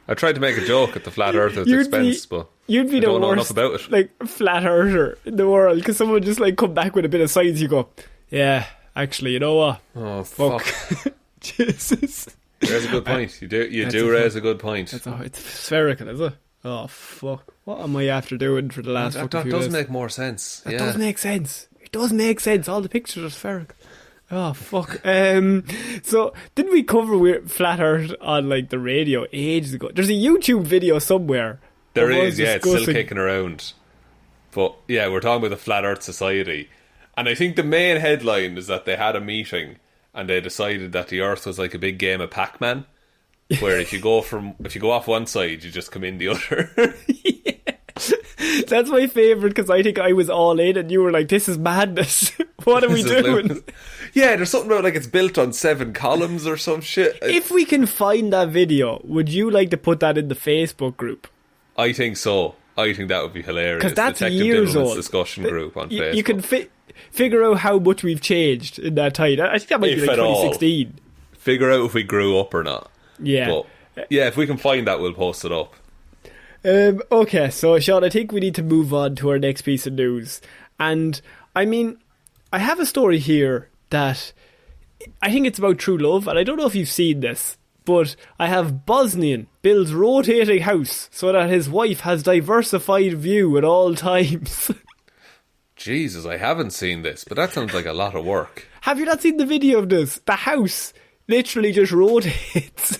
B: I tried to make a joke at the flat earth's expense, but
A: you'd be
B: I don't know enough about it.
A: Like, flat earther in the world, because someone just like come back with a bit of science, you go, yeah, actually, you know what?
B: Oh, fuck.
A: Jesus.
B: There's a good point. You do raise a good point.
A: It's spherical, is it? Oh, fuck. What am I after doing for the last
B: that
A: few days?
B: That does make more sense.
A: That does make sense. It does make sense. All the pictures are spherical. Oh, fuck. So, didn't we cover Flat Earth on, like, the radio ages ago? There's a YouTube video somewhere.
B: There is, yeah, it's still kicking around. But, yeah, we're talking about the Flat Earth Society. And I think the main headline is that they had a meeting and they decided that the Earth was like a big game of Pac-Man, where if you go off one side, you just come in the other.
A: Yeah. That's my favourite, because I think I was all in and you were like, this is madness. What are we doing?
B: Yeah, there's something about like it's built on 7 columns or some shit.
A: If we can find that video, would you like to put that in the Facebook group?
B: I think so. I think that would be hilarious.
A: Because that's
B: Detective
A: years old.
B: Discussion group on Facebook.
A: You can figure out how much we've changed in that time. I think that might be like 2016.
B: Figure out if we grew up or not.
A: Yeah.
B: But, yeah, if we can find that, we'll post it up.
A: Okay, so Shaun, I think we need to move on to our next piece of news. And, I mean, I have a story here that I think it's about true love, and I don't know if you've seen this, but I have Bosnian builds rotating house so that his wife has diversified view at all times.
B: Jesus, I haven't seen this, but that sounds like a lot of work.
A: Have you not seen the video of this? The house literally just rotates.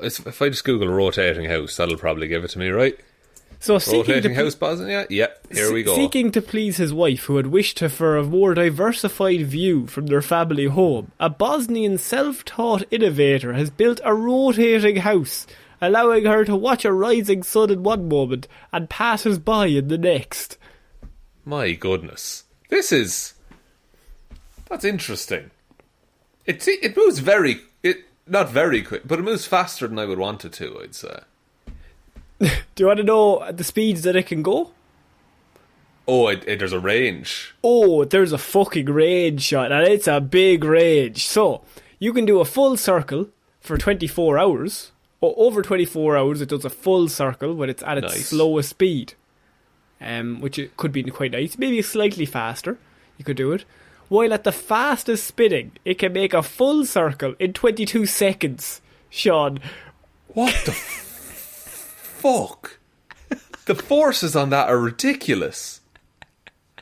B: If I just Google rotating house, that'll probably give it to me, right?
A: So
B: rotating house, Bosnia? Yeah, here we go.
A: Seeking to please his wife, who had wished for a more diversified view from their family home, a Bosnian self-taught innovator has built a rotating house, allowing her to watch a rising sun in one moment and passers-by in the next.
B: My goodness. That's interesting. It moves not very quick, but it moves faster than I would want it to, I'd say.
A: Do you want to know the speeds that it can go?
B: Oh, there's a range.
A: Oh, there's a fucking range, Shaun, and it's a big range. So, you can do a full circle for 24 hours, or over 24 hours it does a full circle when it's at its slowest speed. Which it could be quite nice. Maybe slightly faster, you could do it. While at the fastest spinning, it can make a full circle in 22 seconds. Shaun.
B: What the fuck? The forces on that are ridiculous.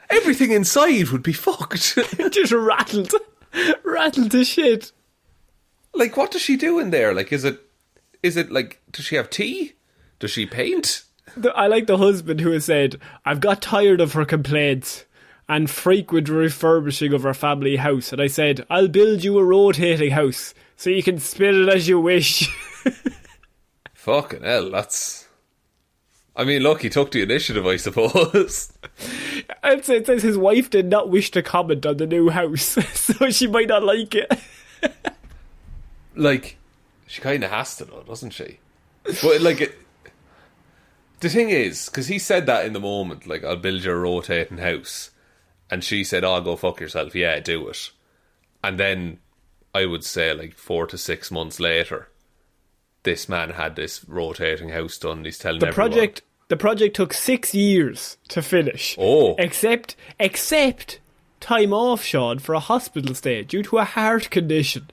B: Everything inside would be fucked.
A: It just rattled. Rattled to shit.
B: Like, what does she do in there? Like, is it like, does she have tea? Does she paint?
A: I like the husband who has said, I've got tired of her complaints and frequent refurbishing of her family house. And I said, I'll build you a rotating house so you can spin it as you wish.
B: Fucking hell, I mean, look, he took the initiative, I suppose.
A: I'd say it says his wife did not wish to comment on the new house, so she might not like it.
B: Like, she kind of has to, though, doesn't she? But, like, the thing is, because he said that in the moment, like, I'll build you a rotating house. And she said, oh, go fuck yourself. Yeah, do it. And then, I would say, like, 4 to 6 months later, this man had this rotating house done. He's telling everyone.
A: The project took 6 years to finish.
B: Oh.
A: Except time off, Shaun, for a hospital stay due to a heart condition.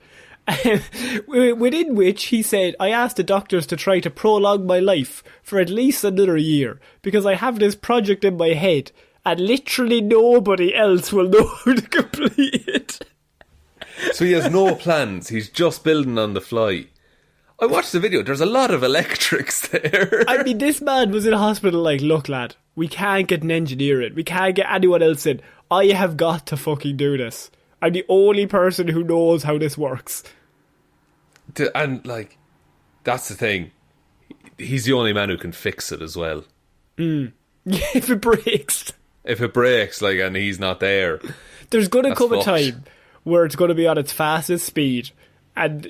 A: Within which he said, I asked the doctors to try to prolong my life for at least another year because I have this project in my head and literally nobody else will know how to complete it.
B: So he has no plans. He's just building on the fly. I watched the video. There's a lot of electrics there.
A: I mean, this man was in hospital like, look, lad, we can't get an engineer in. We can't get anyone else in. I have got to fucking do this. I'm the only person who knows how this works.
B: And, like, that's the thing. He's the only man who can fix it as well.
A: Yeah, if it breaks.
B: If it breaks, like, and he's not there.
A: There's going to come a time where it's going to be on its fastest speed. And,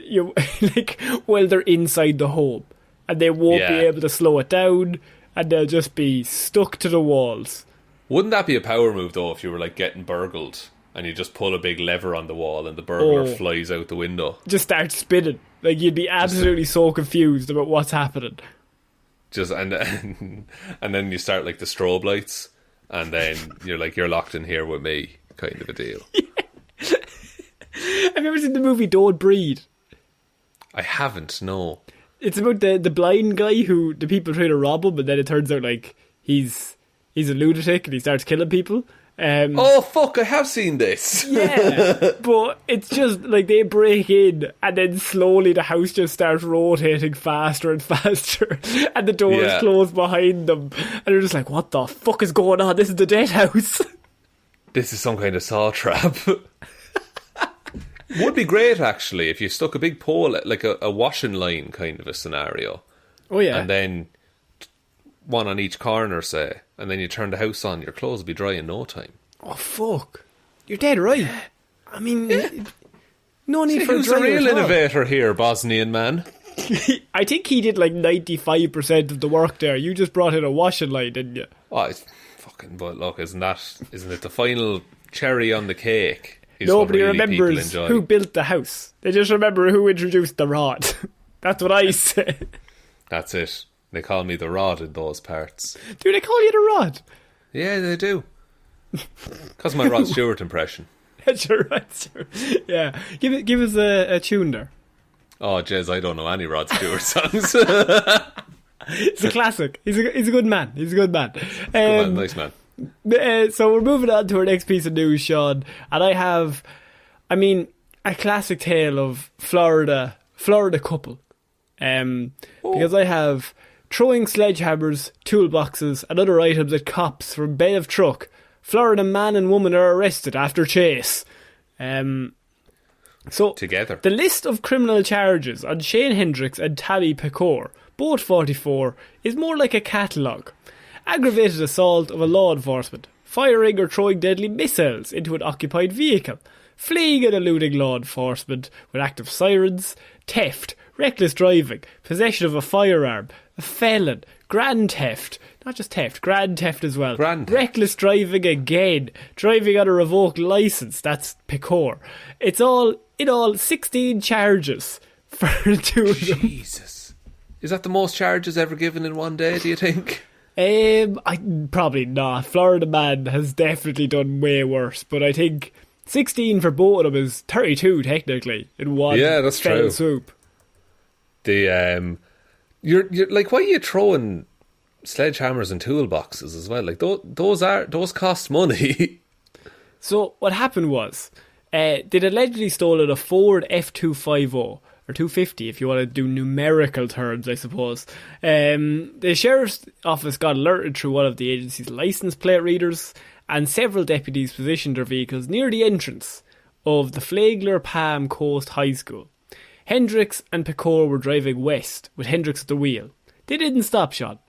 A: while they're inside the home. And they won't be able to slow it down. And they'll just be stuck to the walls.
B: Wouldn't that be a power move, though, if you were, like, getting burgled? And you just pull a big lever on the wall and the burglar flies out the window.
A: Just start spinning. Like, you'd be absolutely so confused about what's happening.
B: And then you start, like, the strobe lights. And then you're like, you're locked in here with me, kind of a deal.
A: Yeah. Have you ever seen the movie Don't Breathe?
B: I haven't, no.
A: It's about the blind guy who the people try to rob him, and then it turns out like he's a lunatic and he starts killing people.
B: Oh, fuck, I have seen this.
A: Yeah, but it's just like they break in and then slowly the house just starts rotating faster and faster and the doors close behind them and they're just like, what the fuck is going on? This is the dead house.
B: This is some kind of saw trap. Would be great, actually, if you stuck a big pole, like a washing line kind of a scenario.
A: Oh, yeah.
B: And then one on each corner, say, and then you turn the house on, your clothes will be dry in no time.
A: Oh, fuck. You're dead right. I mean, no need for a
B: who's the real innovator here, Bosnian man?
A: I think he did like 95% of the work there. You just brought in a washing line, didn't you?
B: Oh, it's fucking, but look, isn't it the final cherry on the cake?
A: Nobody remembers who built the house. They just remember who introduced the rod. That's what I say.
B: That's it. They call me the rod in those parts.
A: Do they call you the rod?
B: Yeah, they do. Because my Rod Stewart impression.
A: That's your Rod Stewart. Yeah. Give us a tune there.
B: Oh, Jez, I don't know any Rod Stewart songs.
A: It's a classic. He's a good man. He's a good man.
B: Good man, nice man.
A: So we're moving on to our next piece of news, Shaun. And I have, a classic tale of Florida couple. Because I have throwing sledgehammers, toolboxes and other items at cops from bed of truck. Florida man and woman are arrested after chase. So
B: together,
A: the list of criminal charges on Shane Hendricks and Tammy Pecor, both 44, is more like a catalogue. Aggravated assault of a law enforcement, firing or throwing deadly missiles into an occupied vehicle, fleeing and eluding law enforcement with active sirens, theft, reckless driving, possession of a firearm, a felon, grand theft, not just theft, grand theft as well, reckless driving again, driving on a revoked licence, that's Pecor. It's all, in all, 16 charges for the two of them.
B: Jesus. Is that the most charges ever given in one day, do you think?
A: Probably not. Florida man has definitely done way worse, but I think 16 for both of them is 32 technically in one
B: that's
A: fell
B: true.
A: swoop.
B: The you're like, why are you throwing sledgehammers and toolboxes as well? Like those cost money.
A: So what happened was, they'd allegedly stolen a Ford F250. Or 250 if you want to do numerical terms, I suppose. The Sheriff's Office got alerted through one of the agency's licence plate readers, and several deputies positioned their vehicles near the entrance of the Flagler Palm Coast High School. Hendricks and Pecor were driving west, with Hendricks at the wheel. They didn't stop, Shaun.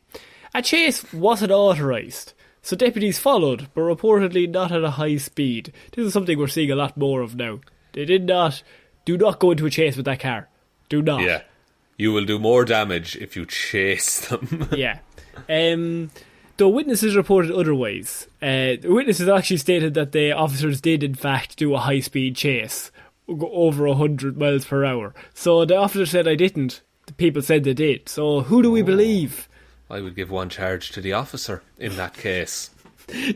A: A chase wasn't authorised, so deputies followed, but reportedly not at a high speed. This is something we're seeing a lot more of now. Do not go into a chase with that car. Do not.
B: Yeah. You will do more damage if you chase them.
A: Yeah. Though witnesses reported otherwise. The witnesses actually stated that the officers did in fact do a high-speed chase over 100 miles per hour. So the officer said I didn't. The people said they did. So who do we believe?
B: I would give one charge to the officer in that case.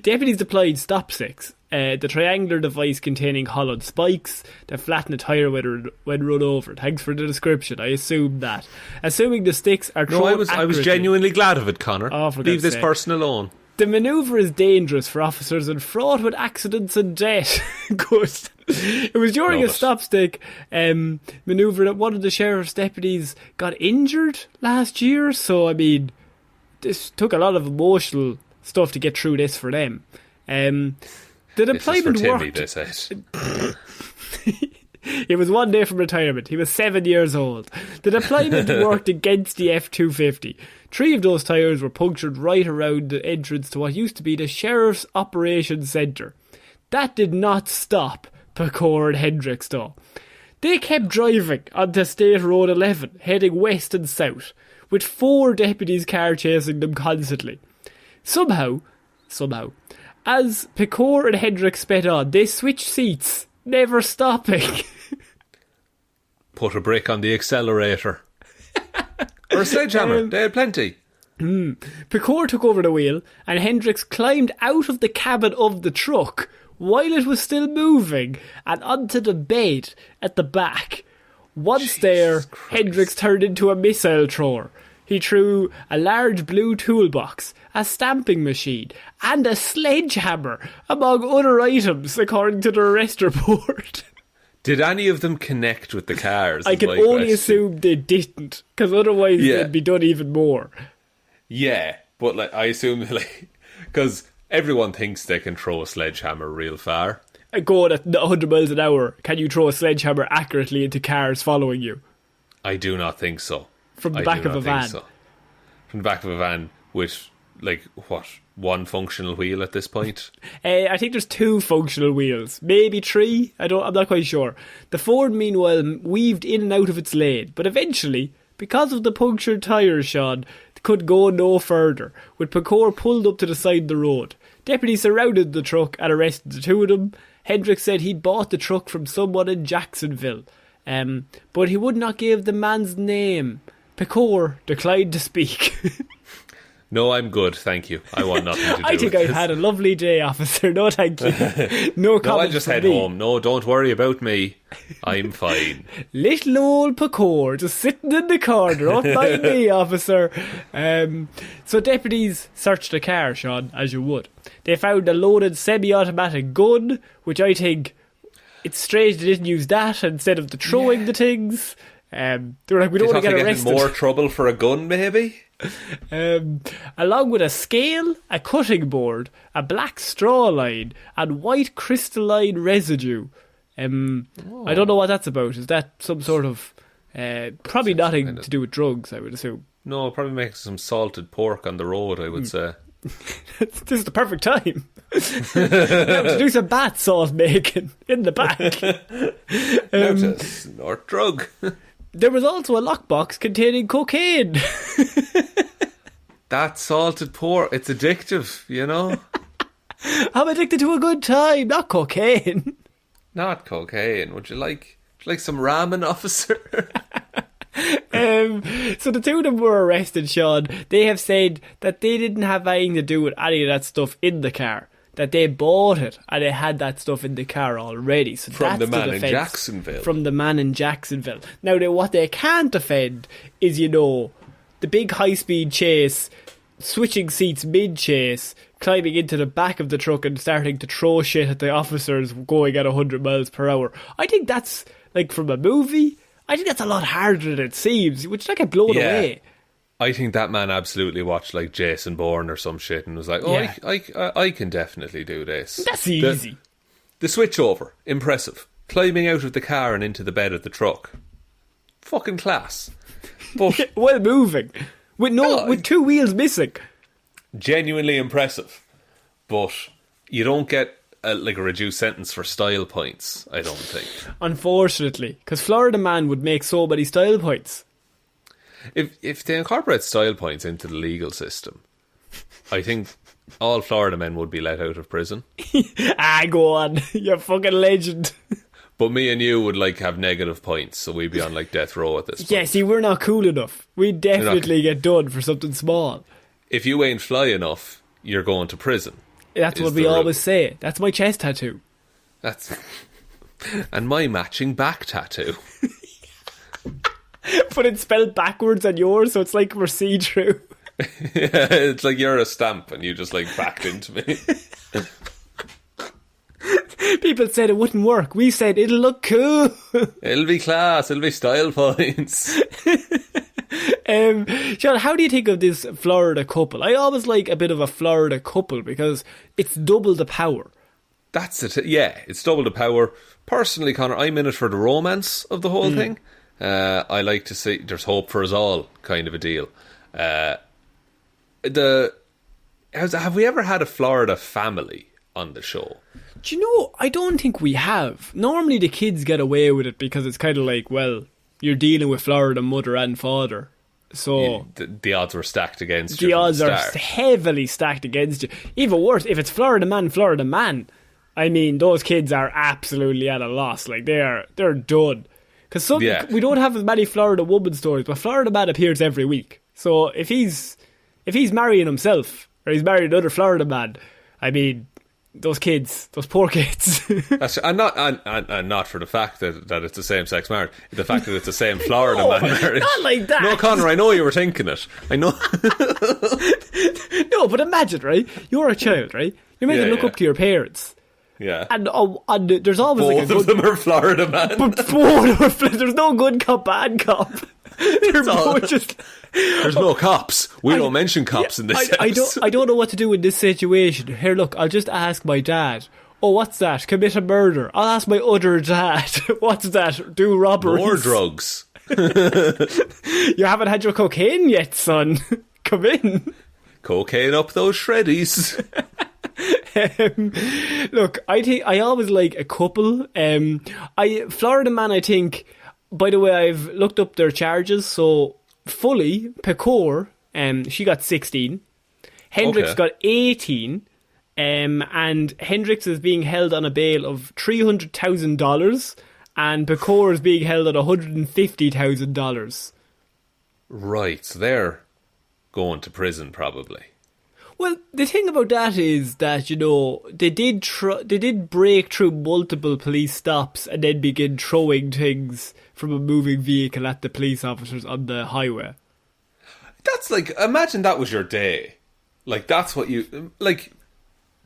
A: Deputies deployed stop sticks. The triangular device containing hollowed spikes that flatten a tyre when run over. Thanks for the description. I assumed that. Assuming the sticks are thrown
B: I was genuinely glad of it, Connor.
A: Oh, for
B: Leave
A: God's
B: this person alone.
A: The manoeuvre is dangerous for officers and fraught with accidents and death. Good. It was during a stop stick manoeuvre that one of the sheriff's deputies got injured last year. So, this took a lot of emotional stuff to get through this for them. The deployment worked.
B: This is for Timmy, they said.
A: It was one day from retirement. He was 7 years old. The deployment worked against the F250. 3 of those tyres were punctured right around the entrance to what used to be the Sheriff's Operations Centre. That did not stop Pecor and Hendricks though. They kept driving onto State Road 11, heading west and south, with 4 deputies car chasing them constantly. Somehow, as Pecor and Hendricks sped on, they switched seats, never stopping.
B: Put a brake on the accelerator. Or a sledgehammer, they had plenty.
A: Pecor took over the wheel, and Hendricks climbed out of the cabin of the truck while it was still moving and onto the bed at the back. Once there, Hendricks turned into a missile thrower. he threw a large blue toolbox, a stamping machine, and a sledgehammer, among other items, according to the arrest report.
B: Did any of them connect with the cars?
A: I can only assume they didn't, because otherwise they'd be done even more.
B: Yeah, but like I assume, like, because everyone thinks they can throw a sledgehammer real far.
A: Going at 100 miles an hour, can you throw a sledgehammer accurately into cars following you?
B: I do not think so.
A: From the back of a van?
B: So. From the back of a van with, like, what, one functional wheel at this point?
A: I think there's 2 functional wheels. Maybe 3? I'm not quite sure. The Ford, meanwhile, weaved in and out of its lane. But eventually, because of the punctured tyres, Shaun, could go no further, with Pecor pulled up to the side of the road. Deputies surrounded the truck and arrested the 2 of them. Hendricks said he'd bought the truck from someone in Jacksonville, but he would not give the man's name. Pecor declined to speak.
B: No, I'm good, thank you. I want nothing to do
A: I think I've had a lovely day, officer. No, thank you. No comment.
B: No, I'll just head home. No, don't worry about me. I'm fine.
A: Little old Pecor just sitting in the corner. Don't mind me, officer. So deputies searched the car, Shaun, as you would. They found a loaded semi-automatic gun, which I think it's strange they didn't use that instead of throwing the things. They were like, we don't want to get arrested.
B: More trouble for a gun, maybe?
A: Along with a scale, a cutting board, a black straw line, and white crystalline residue. I don't know what that's about. Is that some sort of probably nothing to do with drugs, I would assume?
B: No, probably making some salted pork on the road, I would say.
A: This is the perfect time now to do some bath salt making in the back.
B: Now to snort drug.
A: There was also a lockbox containing cocaine.
B: That salted pork, it's addictive, you know.
A: I'm addicted to a good time, not cocaine.
B: Not cocaine. Would you like some ramen, officer?
A: So the 2 of them were arrested, Shaun. They have said that they didn't have anything to do with any of that stuff in the car. That they bought it and they had that stuff in the car already. So
B: from
A: that's
B: the man
A: the
B: in Jacksonville.
A: From the man in Jacksonville. Now, what they can't defend is, the big high-speed chase, switching seats mid-chase, climbing into the back of the truck and starting to throw shit at the officers going at 100 miles per hour. I think that's, like, from a movie. I think that's a lot harder than it seems, which I get blown away.
B: I think that man absolutely watched like Jason Bourne or some shit and was like, I can definitely do this.
A: That's easy.
B: The switch over, impressive. Climbing out of the car and into the bed of the truck. Fucking class. But
A: well moving. With 2 wheels missing.
B: Genuinely impressive. But you don't get a reduced sentence for style points, I don't think. Unfortunately,
A: because Florida man would make so many style points.
B: If they incorporate style points into the legal system, I think all Florida men would be let out of prison.
A: Go on, you're a fucking legend.
B: But me and you would have negative points, so we'd be on death row at this point.
A: Yeah, see, we're not cool enough. We'd definitely get done for something small.
B: If you ain't fly enough, you're going to prison.
A: That's what we always say. That's my chest tattoo.
B: And my matching back tattoo.
A: But it's spelled backwards on yours, so it's like we're see-through.
B: Yeah, it's like you're a stamp and you just backed into me.
A: People said it wouldn't work. We said it'll look cool.
B: It'll be class. It'll be style points.
A: Shaun, how do you think of this Florida couple? I always like a bit of a Florida couple because it's double the power.
B: That's it. Yeah, it's double the power. Personally, Connor, I'm in it for the romance of the whole thing. I like to see there's hope for us all, kind of a deal. Have we ever had a Florida family on the show?
A: Do you know, I don't think we have. Normally the kids get away with it because it's kind of like, well, you're dealing with Florida mother and father. So
B: the odds were stacked against you.
A: The odds are heavily stacked against you. Even worse, if it's Florida man, I mean, those kids are absolutely at a loss. They're done. Because we don't have as many Florida woman stories, but Florida man appears every week. So if he's marrying himself, or he's married another Florida man, I mean, those kids, those poor kids.
B: And not for the fact that it's a same-sex marriage. The fact that it's the same Florida man marriage.
A: Not like that.
B: No, Connor, I know you were thinking it. I know.
A: No, but imagine, right? You're a child, right? You're meant to look up to your parents.
B: Yeah.
A: And there's always
B: both of them are Florida man.
A: But there's no good cop, bad cop. They're both just...
B: There's no cops. We don't mention cops in this episode.
A: I don't know what to do in this situation. Here, look, I'll just ask my dad. Oh, what's that? Commit a murder. I'll ask my other dad. What's that? Do robberies.
B: More drugs.
A: You haven't had your cocaine yet, son. Come in.
B: Cocaine up those shreddies.
A: Look, I think I always like a couple. Florida man, I think. By the way, I've looked up their charges. So fully, Pecor, she got 16. Hendricks got 18. And Hendricks is being held on a bail of $300,000, and Pecor is being held at $150,000.
B: Right, so they're going to prison probably.
A: Well, the thing about that is that, you know, they did break through multiple police stops and then begin throwing things from a moving vehicle at the police officers on the highway.
B: That's like, imagine that was your day. Like, that's what you... Like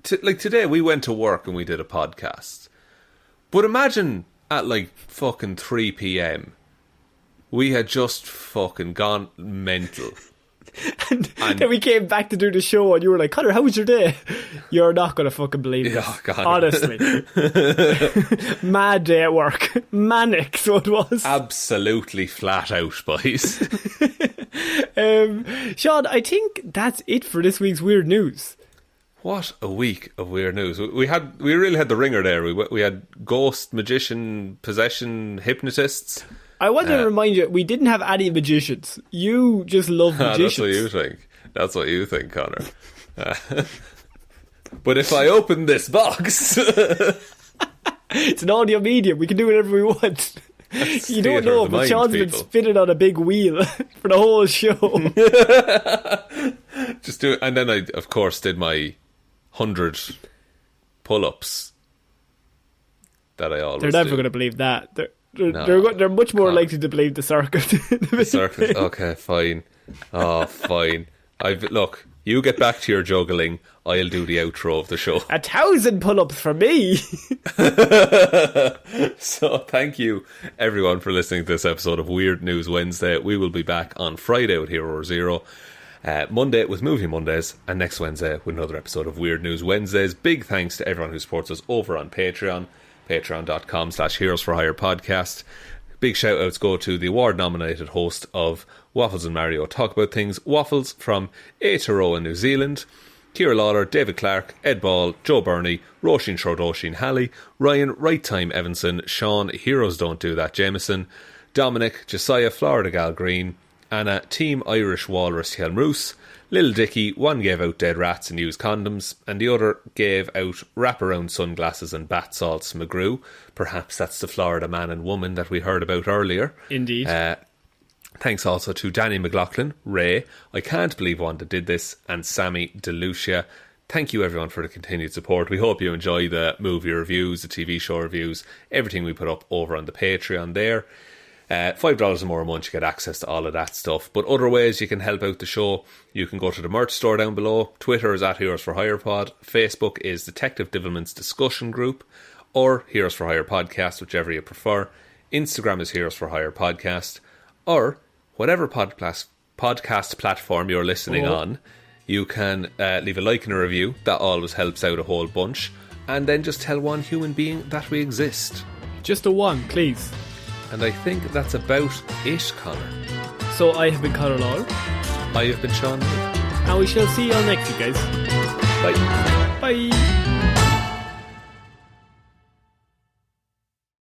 B: today we went to work and we did a podcast. But imagine at like fucking 3 p.m. we had just fucking gone mental.
A: And then we came back to do the show and you were like, Connor, how was your day? You're not going to fucking believe this.
B: Oh, God.
A: Honestly. Mad day at work. Manic, so it was.
B: Absolutely flat out, boys.
A: Shaun, I think that's it for this week's Weird News.
B: What a week of weird news. We really had the ringer there. We had ghost, magician, possession, hypnotists.
A: I want to remind you, we didn't have any magicians. You just love magicians.
B: That's what you think. That's what you think, Connor. But if I open this box...
A: It's an audio medium. We can do whatever we want. You don't know, but Shaun's been spinning on a big wheel for the whole show.
B: Just do it. And then I, of course, did my 100 pull-ups that I always do.
A: They're never going to believe that. They're much more likely to believe the circuit.
B: The circuit. Okay, fine. Oh, fine. Look, you get back to your juggling. I'll do the outro of the show.
A: 1,000 pull-ups for me.
B: So thank you everyone for listening to this episode of Weird News Wednesday. We will be back on Friday with Hero or Zero, Monday with Movie Mondays, and next Wednesday with another episode of Weird News Wednesdays. Big thanks to everyone who supports us over on Patreon, patreon.com/Heroes for Hire podcast. Big shout outs go to the award nominated host of Waffles and Mario Talk About Things, Waffles from Aotearoa, New Zealand, Ciara Lawler, David Clarke, Ed Ball, Joe Burney, Róisín, Schrödóisìn, Hally, Ryan, Right Time Evanson, Shaun, Heroes Don't Do That, Jamieson, Dominic, Jessiah, Florida Gal Green, Anna, Team Irish Walrus, Hjelmroos, Lil Dicky. One gave out dead rats and used condoms, and the other gave out wraparound sunglasses and bath salts, McGrew. Perhaps that's the Florida man and woman that we heard about earlier.
A: Indeed.
B: Thanks also to Danny McLaughlin, Ray, I Can't Believe Wanda Did This, and Sammy DeLucia. Thank you everyone for the continued support. We hope you enjoy the movie reviews, the TV show reviews, everything we put up over on the Patreon there. $5 or more a month, you get access to all of that stuff. But other ways you can help out the show, you can go to the merch store down below. Twitter is @Heroes for Hire Pod. Facebook is Detective Divilment's discussion group, or Heroes for Hire Podcast, whichever you prefer. Instagram is Heroes for Hire Podcast, or whatever podcast platform you're listening on, you can leave a like and a review. That always helps out a whole bunch. And then just tell one human being that we exist.
A: Just a one, please.
B: And I think that's about it, Connor.
A: So I have been Ciara Lawler.
B: I have been Shaun.
A: And we shall see you all next week, guys.
B: Bye.
A: Bye.